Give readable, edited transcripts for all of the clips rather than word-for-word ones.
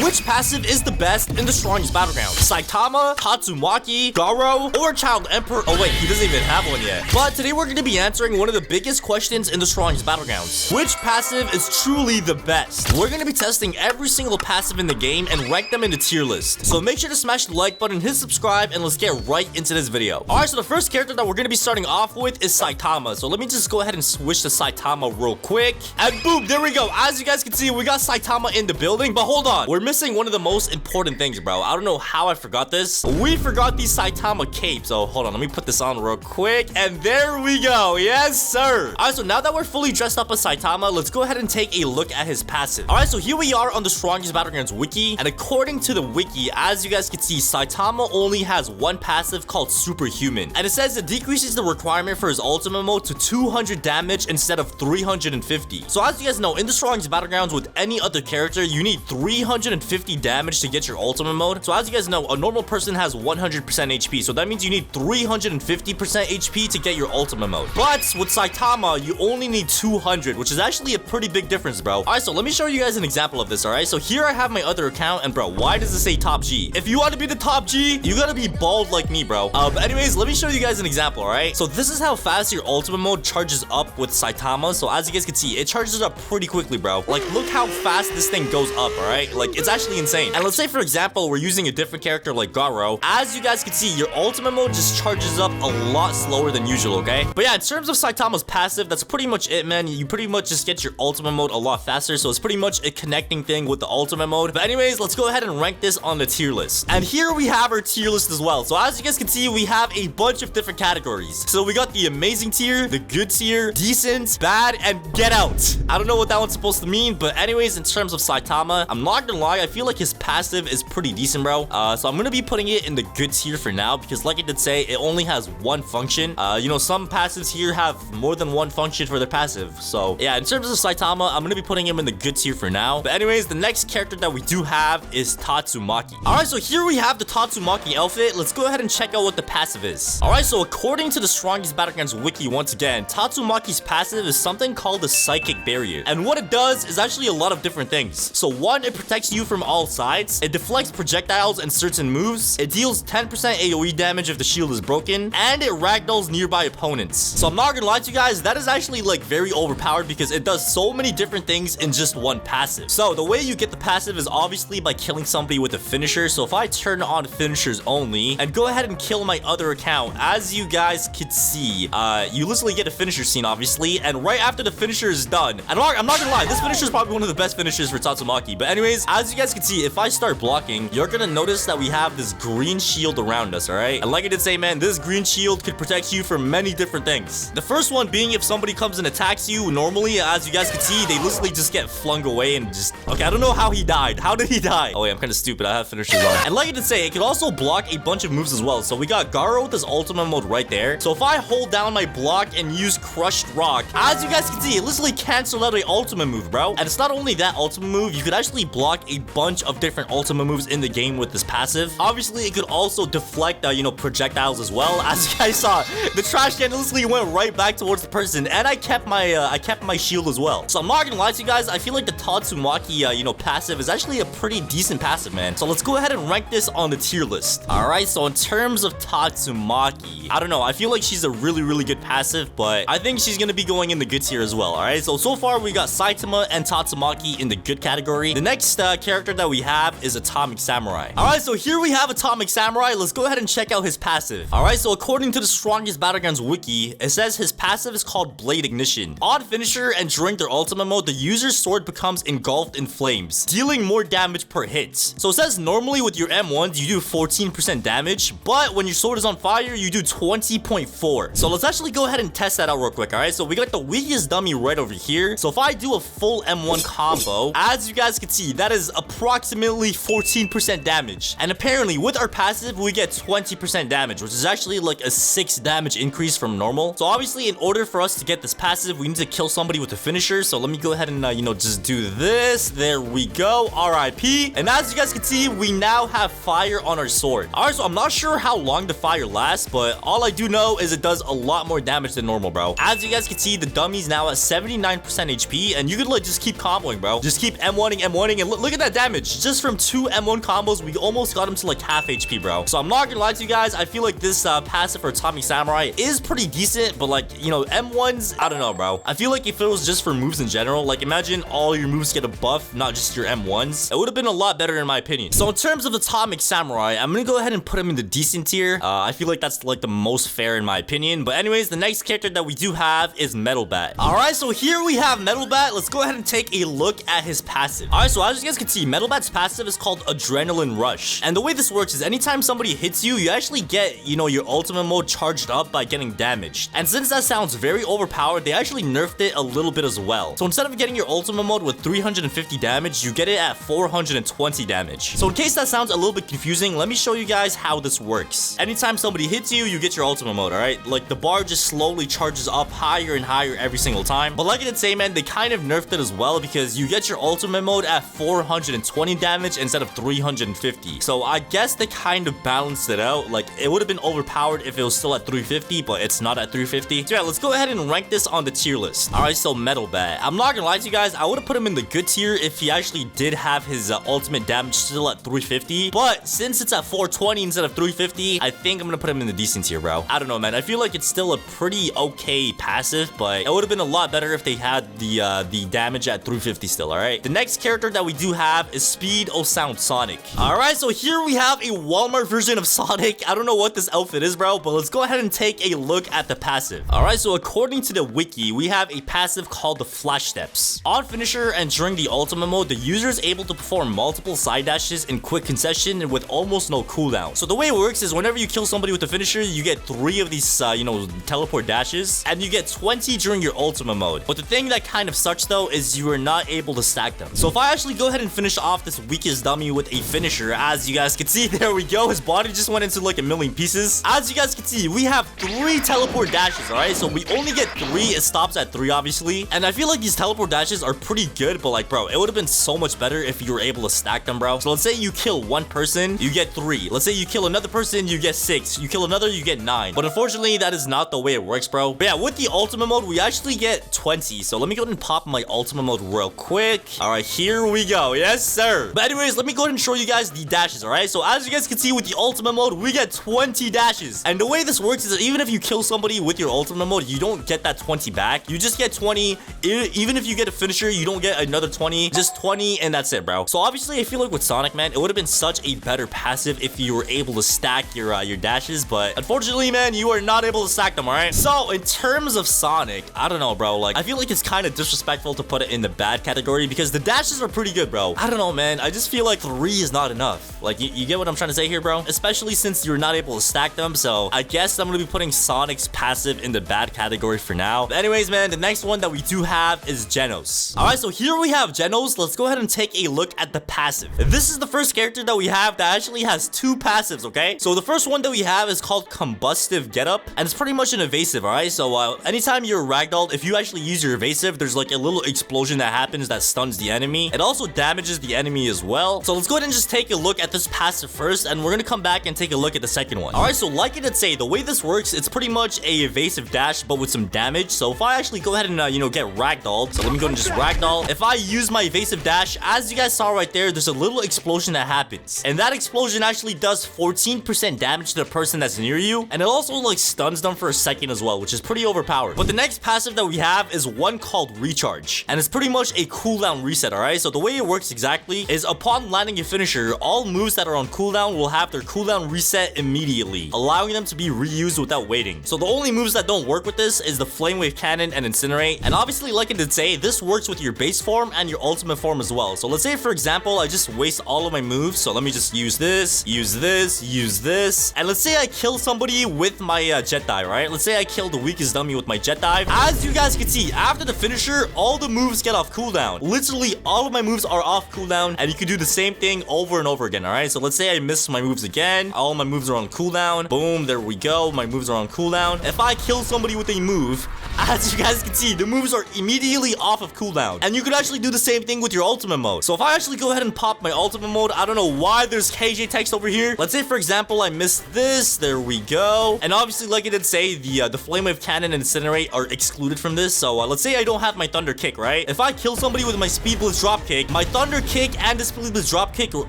which passive is the best in the strongest battleground? Saitama, Tatsumaki, Garo, or Child Emperor? Oh wait, he doesn't even have one yet. But today we're going to be answering one of the biggest questions in the strongest battlegrounds. Which passive is truly the best? We're going to be testing every single passive in the game and rank them in the tier list. So make sure to smash the like button, hit subscribe, and let's get right into this video. Alright, so the first character that we're going to be starting off with is Saitama. So let me just go ahead and switch to Saitama real quick. And boom, there we go. As you guys can see, we got Saitama in the building. But hold on, we're missing one of the most important things, bro. I don't know how I forgot this. We forgot the Saitama cape. So hold on, let me put this on real quick. And there we go. Yes, sir. Alright, so now that we're fully dressed up as Saitama, let's go ahead and take a look at his passive. Alright, so here we are on the strongest battlegrounds wiki. And according to the wiki, as you guys can see, Saitama only has one passive called superhuman. And it says it decreases the requirement for his ultimate mode to 200 damage instead of 350. So as you guys know, in the strongest battlegrounds with any other character, you need 350 damage to get your ultimate mode. So as you guys know, a normal person has 100% HP. So that means you need 350% HP to get your ultimate mode. But with Saitama, you only need 200, which is actually a pretty big difference, bro. Alright, so let me show you guys an example of this, alright? So here I have my other account, and bro, why does it say top G? If you want to be the top G, you gotta be bald like me, bro. But anyways, let me show you guys an example, alright? So this is how fast your ultimate mode charges up with Saitama. So as you guys can see, it charges up pretty quickly, bro. Like, look how fast this thing goes up, alright? Like, it's actually insane. And let's say, for example, we're using a different character like Garo. As you guys can see, your ultimate mode just charges up a lot slower than usual, okay? But yeah, in terms of Saitama's passive, that's pretty much it, man. You pretty much just get your ultimate mode a lot faster. So it's pretty much a connecting thing with the ultimate mode. But anyways, let's go ahead and rank this on the tier list. And here we have our tier list as well. So as you guys can see, we have a bunch of different categories. So we got the amazing tier, the good tier, decent, bad, and get out. I don't know what that one's supposed to mean, but anyways, in terms of Saitama, I'm not gonna lie, I feel like his passive is pretty decent, bro. So I'm gonna be putting it in the good tier for now, because like I did say, it only has one function. You know, some passives here have more than one function for their passive. So yeah, in terms of Saitama, I'm gonna be putting him in the good tier for now. But anyways, the next character that we do have is Tatsumaki. Alright, so here we have the Tatsumaki outfit. Let's go ahead and check out what the passive is. Alright, so according to the strongest battlegrounds wiki, once again, Tatsumaki's passive is something called the psychic barrier. And what it does is actually a lot of different things. So one, it protects you from all sides. It deflects projectiles and certain moves. It deals 10% AoE damage if the shield is broken. And it ragdolls nearby opponents. So I'm not gonna lie to you guys, that is actually like very overpowered because it does so many different things in just one passive. So the way you get the passive is obviously by killing somebody with a finisher. So if I turn on finishers only and go ahead and kill my other account, as you guys could see, you literally get a finisher scene, obviously, and right after the finisher is done, and I'm not gonna lie, this finisher is probably one of the best finishers for Tatsumaki. But anyways, as you guys can see, if I start blocking, you're gonna notice that we have this green shield around us, all right? And like I did say, man, this green shield could protect you from many different things. The first one being if somebody comes and attacks you, normally, as you guys can see, they literally just get flung away and just... Okay, I don't know how he died. How did he die? Oh, wait, I'm kind of stupid. I have finishers on. And like I did say, it could also block a bunch of moves as well. So we got Garo with his ultimate mode right there. So if I hold down my block and use crushed rock, as you guys can see, it literally canceled out a ultimate move, bro. And it's not only that ultimate move, you could actually block a bunch of different ultimate moves in the game with this passive. Obviously, it could also deflect, you know, projectiles as well. As you guys saw, the trash can literally went right back towards the person, and I kept my shield as well. So I'm not gonna lie to you guys, I feel like the Tatsumaki, you know, passive is actually a pretty decent passive, man. So let's go ahead and rank this on the tier list. All right, so in terms of Tatsumaki, I don't know, I feel like she's a really good passive, but I think she's gonna be going in the good tier as well. All right, so far we got Saitama and Tatsumaki in the good category. The next character that we have is Atomic Samurai. All right, so here we have Atomic Samurai. Let's go ahead and check out his passive. All right, so according to the strongest battlegrounds wiki, it says his passive is called Blade Ignition. On finisher and during their ultimate mode, the user's sword becomes engulfed in flames, dealing more damage per hit. So it says normally with your M1s, you do 14% damage, but when your sword is on fire, you do 20.4. So let's actually go ahead and test that out real quick, all right? So we got the weakest dummy right over here. So if I do a full M1 combo, as you guys can see, that is approximately 14% damage. And apparently with our passive, we get 20% damage, which is actually like a 6 damage increase from normal. So obviously, in order for us to get this passive, we need to kill somebody with a finisher. So let me go ahead and, you know, just do this. There we go. RIP. And as you guys can see, we now have fire on our sword. All right, so I'm not sure how long the fire lasts, but all I do know is it does a lot more damage than normal, bro. As you guys can see, the dummy's now at 79% HP, and you could like just keep comboing, bro. Just keep M1ing, and look at that that damage. Just from 2 M1 combos, we almost got him to like half HP, bro. So I'm not gonna lie to you guys. I feel like this passive for Atomic Samurai is pretty decent, but like, you know, M1s, I don't know, bro. I feel like if it was just for moves in general, like imagine all your moves get a buff, not just your M1s. It would have been a lot better in my opinion. So in terms of Atomic Samurai, I'm gonna go ahead and put him in the decent tier. I feel like that's like the most fair in my opinion. But anyways, the next character that we do have is Metalbat. All right, so here we have Metalbat. Let's go ahead and take a look at his passive. All right, so as you guys can see, Metalbat's passive is called Adrenaline Rush. And the way this works is anytime somebody hits you, you actually get, you know, your ultimate mode charged up by getting damaged. And since that sounds very overpowered, they actually nerfed it a little bit as well. So instead of getting your ultimate mode with 350 damage, you get it at 420 damage. So in case that sounds a little bit confusing, let me show you guys how this works. Anytime somebody hits you, you get your ultimate mode, all right? Like the bar just slowly charges up higher and higher every single time. But like I did say, man, they kind of nerfed it as well because you get your ultimate mode at 420 damage instead of 350. So I guess they kind of balanced it out. Like it would have been overpowered if it was still at 350, but it's not at 350. So yeah, let's go ahead and rank this on the tier list. All right, so Metalbat. I'm not gonna lie to you guys, I would have put him in the good tier if he actually did have his ultimate damage still at 350. But since it's at 420 instead of 350, I think I'm gonna put him in the decent tier, bro. I don't know, man. I feel like it's still a pretty okay passive, but it would have been a lot better if they had the damage at 350 still. All right, the next character that we do have is Speed O Sound Sonic. All right, so here we have a Walmart version of Sonic. I don't know what this outfit is, bro, but let's go ahead and take a look at the passive. All right, so according to the wiki, we have a passive called the Flash Steps. On finisher and during the ultimate mode, the user is able to perform multiple side dashes in quick concession with almost no cooldown. So the way it works is whenever you kill somebody with the finisher, you get 3 of these you know, teleport dashes, and you get 20 during your ultimate mode. But the thing that kind of sucks though is you are not able to stack them. So if I actually go ahead and finish off this weakest dummy with a finisher, as you guys can see, there we go, his body just went into like a million pieces. As you guys can see, we have 3 teleport dashes. All right, so we only get 3. It stops at 3 obviously, and I feel like these teleport dashes are pretty good, but like, bro, it would have been so much better if you were able to stack them, bro. So let's say you kill one person, you get 3. Let's say you kill another person, you get 6. You kill another, you get 9. But unfortunately, that is not the way it works, bro. But yeah, with the ultimate mode, we actually get 20. So let me go ahead and pop my ultimate mode real quick. All right, here we go. Yes, sir. But anyways, let me go ahead and show you guys the dashes, all right? So as you guys can see with the ultimate mode, we get 20 dashes. And the way this works is that even if you kill somebody with your ultimate mode, you don't get that 20 back. You just get 20. Even if you get a finisher, you don't get another 20. Just 20, and that's it, bro. So obviously, I feel like with Sonic, man, it would have been such a better passive if you were able to stack your dashes. But unfortunately, man, you are not able to stack them, all right? So in terms of Sonic, I don't know, bro. Like, I feel like it's kind of disrespectful to put it in the bad category because the dashes are pretty good, bro. I don't know, man. I just feel like 3 is not enough. Like, you get what I'm trying to say here, bro? Especially since you're not able to stack them. So I guess I'm gonna be putting Sonic's passive in the bad category for now. But anyways, man, the next one that we do have is Genos. All right, so here we have Genos. Let's go ahead and take a look at the passive. This is the first character that we have that actually has 2 passives, okay? So the first one that we have is called Combustive Getup, and it's pretty much an evasive, all right? So anytime you're ragdolled, if you actually use your evasive, there's like a little explosion that happens that stuns the enemy. It also damages the enemy as well. So let's go ahead and just take a look at this passive first, and we're gonna come back and take a look at the second one. All right, so like I did say, the way this works, it's pretty much a evasive dash, but with some damage. So if I actually go ahead and, you know, get ragdolled, so let me go ahead and just ragdoll. If I use my evasive dash, as you guys saw right there, there's a little explosion that happens. And that explosion actually does 14% damage to the person that's near you. And it also like stuns them for a second as well, which is pretty overpowered. But the next passive that we have is one called Recharge. And it's pretty much a cooldown reset, all right? So the way it works exactly is upon landing your finisher, all moves that are on cooldown will have their cooldown reset immediately, allowing them to be reused without waiting. So the only moves that don't work with this is the Flame Wave Cannon and Incinerate. And obviously, like I did say, this works with your base form and your ultimate form as well. So let's say, for example, I just waste all of my moves. So let me just use this, use this, use this. And let's say I kill somebody with my jet dive, right? Let's say I kill the weakest dummy with my jet dive. As you guys can see, after the finisher, all the moves get off cooldown. Literally, all of my moves are off cooldown, and you can do the same thing over and over again, all right? So let's say I miss my moves again. All my moves are on cooldown. Boom, there we go. My moves are on cooldown. If I kill somebody with a move, as you guys can see, the moves are immediately off of cooldown. And you could actually do the same thing with your ultimate mode. So if I actually go ahead and pop my ultimate mode, I don't know why there's KJ text over here. Let's say, for example, I missed this. There we go. And obviously, like I did say, the Flame Wave Cannon and Incinerate are excluded from this. So let's say I don't have my Thunder Kick, right? If I kill somebody with my Speed Blitz Drop Kick, my Thunder another kick and display the drop kick will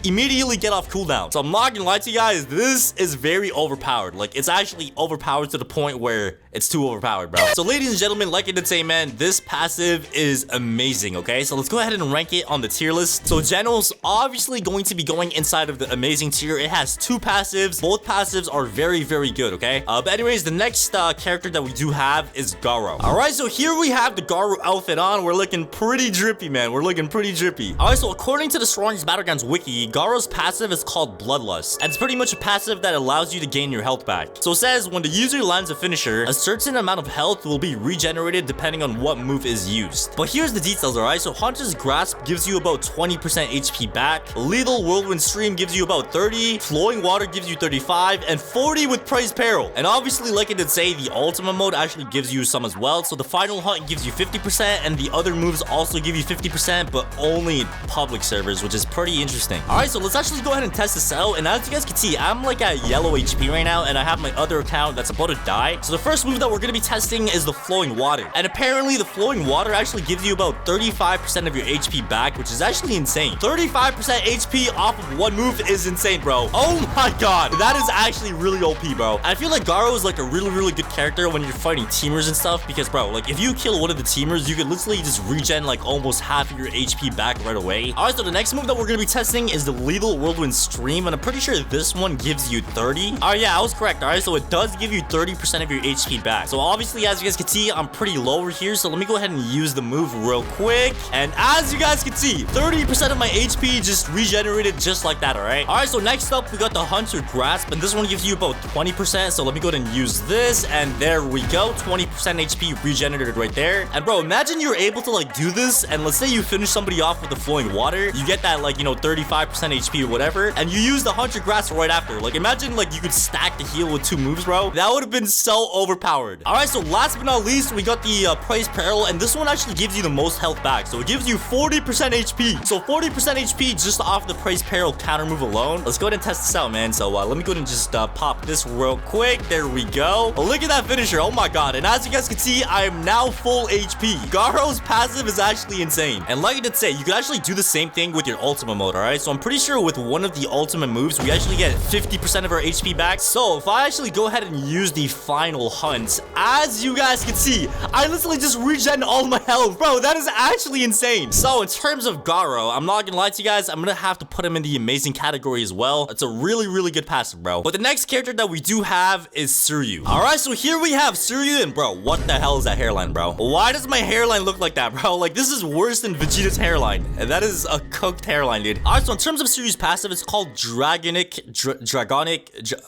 immediately get off cooldown. So I'm not gonna lie to you guys, this is very overpowered. Like, it's actually overpowered to the point where it's too overpowered, bro. So ladies and gentlemen, like I did say, man, this passive is amazing, okay? So let's go ahead and rank it on the tier list. So Genos obviously going to be going inside of the amazing tier. It has 2 passives. Both passives are very, very good, okay? But anyways, the next character that we do have is Garo. All right, so here we have the Garo outfit on. We're looking pretty drippy, man. We're looking pretty drippy. All right, so according to the strongest Battlegrounds wiki, Garo's passive is called Bloodlust, and it's pretty much a passive that allows you to gain your health back. So it says when the user lands a finisher, a certain amount of health will be regenerated depending on what move is used. But here's the details, all right? So Hunter's Grasp gives you about 20% HP back. Lethal Whirlwind Stream gives you about 30. Flowing Water gives you 35, and 40 with Praise Peril. And obviously, like I did say, the Ultimate mode actually gives you some as well. So the Final Hunt gives you 50%, and the other moves also give you 50%, but only in public servers, which is pretty interesting. All right, so let's actually go ahead and test this out. And as you guys can see, I'm like at yellow HP right now, and I have my other account that's about to die. So the first move that we're gonna be testing is the Flowing Water. And apparently, the Flowing Water actually gives you about 35% of your HP back, which is actually insane. 35% HP off of one move is insane, bro. Oh my god, that is actually really OP, bro. I feel like Garo is like a really, really good character when you're fighting teamers and stuff, because, bro, like if you kill one of the teamers, you could literally just regen like almost half of your HP back right away. All right, so the next move that we're gonna be testing is the Lethal Whirlwind Stream, and I'm pretty sure this one gives you 30. All right, yeah, I was correct. All right, so it does give you 30% of your HP back. So obviously, as you guys can see, I'm pretty low over here, so let me go ahead and use the move real quick. And as you guys can see, 30% of my HP just regenerated just like that. All right, so next up we got the Hunter Grasp, and this one gives you about 20%. So let me go ahead and use this, and there we go, 20% HP regenerated right there. And bro, imagine you're able to like do this, and let's say you finish somebody off with the Flowing Water, you get that like, you know, 35% HP or whatever, and you use the Hunter Grasp right after. Like, imagine like you could stack the heal with 2 moves, bro. That would have been so overpowered. All right, so last but not least, we got the Praise Peril, and this one actually gives you the most health back. So it gives you 40% HP. So 40% HP just off the Praise Peril counter move alone. Let's go ahead and test this out, man. So let me go ahead and just pop this real quick. There we go. Oh, look at that finisher. Oh my god. And as you guys can see, I am now full HP. Garo's passive is actually insane. And like I did say, you can actually do the same thing with your ultimate mode, all right? So I'm pretty sure with one of the ultimate moves, we actually get 50% of our HP back. So if I actually go ahead and use the Final Hunt, as you guys can see, I literally just regen all my health. Bro, that is actually insane. So in terms of Garo, I'm not gonna lie to you guys, I'm gonna have to put him in the amazing category as well. It's a really, really good passive, bro. But the next character that we do have is Suyu. All right, so here we have Suyu, and bro, what the hell is that hairline, bro? Why does my hairline look like that, bro? Like, this is worse than Vegeta's hairline, and that is a cooked hairline, dude. All right, so in terms of Suyu's passive, it's called Dragonic,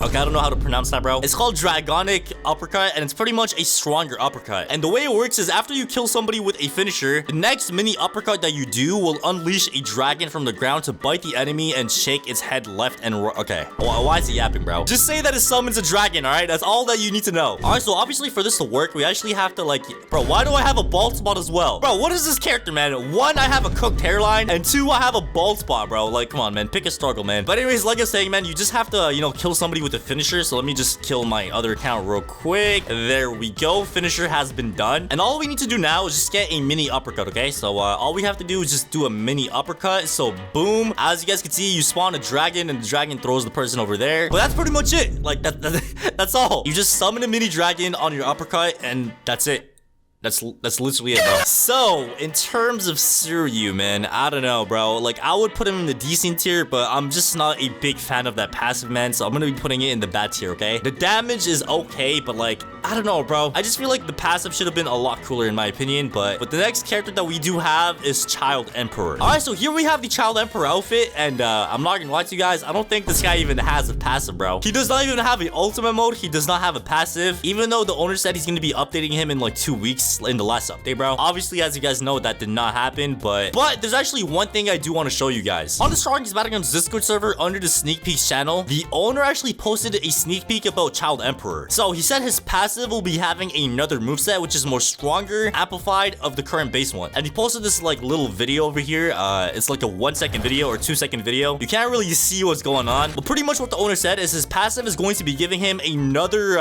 okay, I don't know how to pronounce that, bro. It's called Dragonic Uppercut, and it's pretty much a stronger uppercut. And the way it works is after you kill somebody with a finisher, the next mini uppercut that you do will unleash a dragon from the ground to bite the enemy and shake its head left and right. Okay, why is he yapping, bro? Just say that it summons a dragon, all right? That's all that you need to know. All right, so obviously for this to work, we actually have to like, bro, why do I have a bald spot as well? Bro, what is this character, man? 1, I have a cooked hairline, and 2, I have a bald spot, bro. Like, come on, man, pick a struggle, man. But anyways, like I was saying, man, you just have to, you know, kill somebody with a finisher. So let me just kill my other account real quick. There we go. Finisher has been done. And all we need to do now is just get a mini uppercut, okay? So all we have to do is just do a mini uppercut. So boom, as you guys can see, you spawn a dragon, and the dragon throws the person over there. But that's pretty much it. Like, that's all. You just summon a mini dragon on your uppercut, and that's it. That's literally it, bro. So, in terms of Suyu, man, I don't know, bro. Like, I would put him in the decent tier, but I'm just not a big fan of that passive, man. So I'm gonna be putting it in the bad tier, okay? The damage is okay, but like, I don't know, bro. I just feel like the passive should have been a lot cooler in my opinion. But the next character that we do have is Child Emperor. All right, so here we have the Child Emperor outfit, and I'm not gonna lie to you guys, I don't think this guy even has a passive, bro. He does not even have an ultimate mode. He does not have a passive, even though the owner said he's gonna be updating him in like 2 weeks in the last update, bro. Obviously, as you guys know, that did not happen, but there's actually one thing I do want to show you guys. On the Strongest Battlegrounds Discord server under the sneak peeks channel, the owner actually posted a sneak peek about Child Emperor. So he said his passive will be having another moveset which is more stronger, amplified of the current base one. And he posted this like little video over here. It's like a 1 second video or 2 2-second video. You can't really see what's going on. But pretty much what the owner said is his passive is going to be giving him another,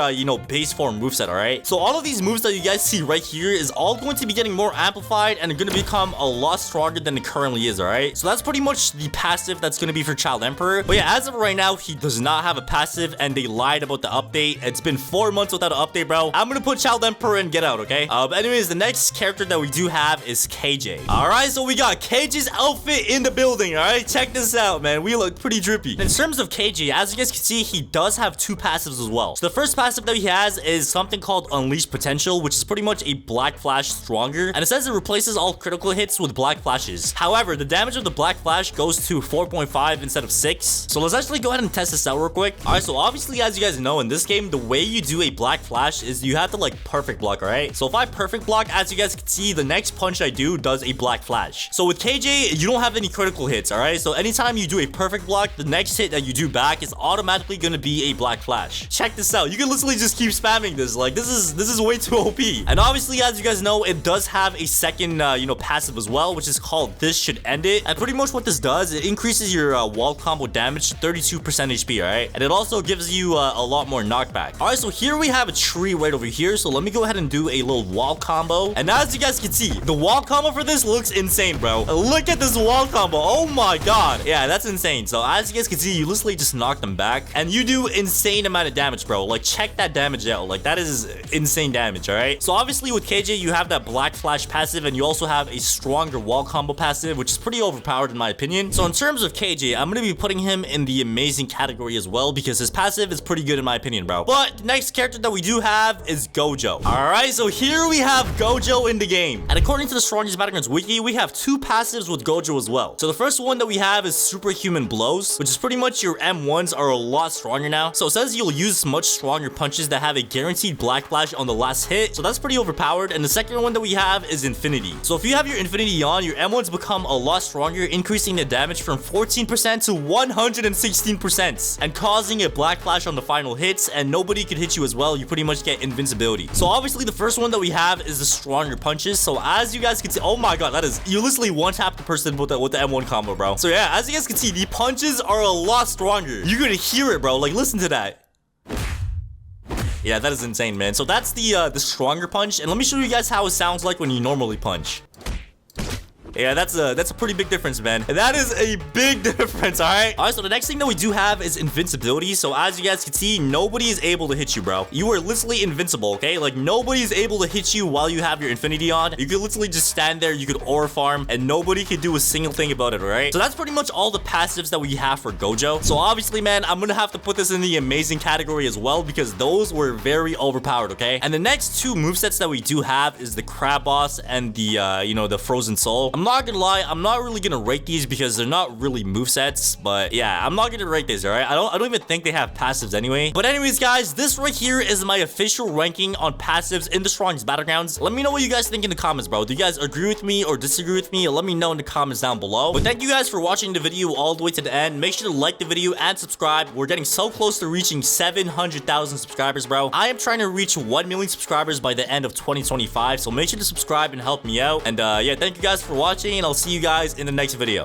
base form moveset, alright? So all of these moves that you guys see right here is all going to be getting more amplified and going to become a lot stronger than it currently is, alright? So that's pretty much the passive that's going to be for Child Emperor. But yeah, as of right now, he does not have a passive and they lied about the update. It's been 4 months without an update, bro. I'm going to put Child Emperor and get out, okay? But anyways, the next character that we do have is KJ. Alright, so we got KJ's outfit in the building, alright? Check this out, man. We look pretty drippy. In terms of KJ, as you guys can see, he does have 2 passives as well. So the first passive that he has is something called Unleash Potential, which is pretty much a Black Flash stronger. And it says it replaces all critical hits with Black Flashes. However, the damage of the Black Flash goes to 4.5 instead of 6. So let's actually go ahead and test this out real quick. Alright, so obviously, as you guys know, in this game, the way you do a Black Flash is you have to like perfect block, alright? So if I perfect block, as you guys can see, the next punch I do does a Black Flash. So with KJ, you don't have any critical hits, alright? So anytime you do a perfect block, the next hit that you do back is automatically gonna be a Black Flash. Check this out. You can literally just keep spamming this. Like, this is way too OP. And obviously, as you guys know, it does have a second, passive as well, which is called This Should End It. And pretty much what this does, it increases your wall combo damage to 32% HP, alright? And it also gives you a lot more knockback. Alright, so here we have a tree right over here. So let me go ahead and do a little wall combo. And as you guys can see, the wall combo for this looks insane, bro. Look at this wall combo. Oh my god. Yeah, that's insane. So as you guys can see, you literally just knock them back and you do insane amount of damage, bro. Like, check that damage out. Like, that is insane damage, alright? So obviously with KJ, you have that Black Flash passive and you also have a stronger wall combo passive, which is pretty overpowered in my opinion. So in terms of KJ, I'm gonna be putting him in the amazing category as well because his passive is pretty good in my opinion, bro. But the next character that we do have is Gojo. Alright, so here we have Gojo in the game. And according to the Strongest Battlegrounds wiki, we have 2 passives with Gojo as well. So the first one that we have is Superhuman Blows, which is pretty much your M1s are a lot stronger now. So it says you'll use much stronger punches that have a guaranteed Black Flash on the last hit. So that's pretty overpowered. And the second one that we have is Infinity. So if you have your Infinity on, your M1s become a lot stronger, increasing the damage from 14% to 116% and causing a Black Flash on the final hits, and nobody could hit you as well. You pretty much get invincibility. So obviously the first one that we have is the stronger punches. So as you guys can see, oh my god, that is, you literally one tap the person with the M1 combo, bro. So yeah, as you guys can see, the punches are a lot stronger. You're gonna hear it, bro. Like, listen to that. Yeah, that is insane, man. So that's the stronger punch, and let me show you guys how it sounds like when you normally punch. Yeah, that's a pretty big difference, man. That is a big difference, alright? Alright, so the next thing that we do have is invincibility. So as you guys can see, nobody is able to hit you, bro. You are literally invincible, okay? Like, nobody is able to hit you while you have your infinity on. You could literally just stand there, you could aura farm, and nobody could do a single thing about it, alright? So that's pretty much all the passives that we have for Gojo. So obviously, man, I'm gonna have to put this in the amazing category as well because those were very overpowered, okay? And the next 2 movesets that we do have is the Crab Boss and the, the Frozen Soul. I'm not gonna lie, I'm not really gonna rate these because they're not really movesets, but yeah, I'm not gonna rate these, alright? I don't even think they have passives anyway. But anyways, guys, this right here is my official ranking on passives in the Strongest Battlegrounds. Let me know what you guys think in the comments, bro. Do you guys agree with me or disagree with me? Let me know in the comments down below. But thank you guys for watching the video all the way to the end. Make sure to like the video and subscribe. We're getting so close to reaching 700,000 subscribers, bro. I am trying to reach 1 million subscribers by the end of 2025, so make sure to subscribe and help me out. And yeah, thank you guys for watching, and I'll see you guys in the next video.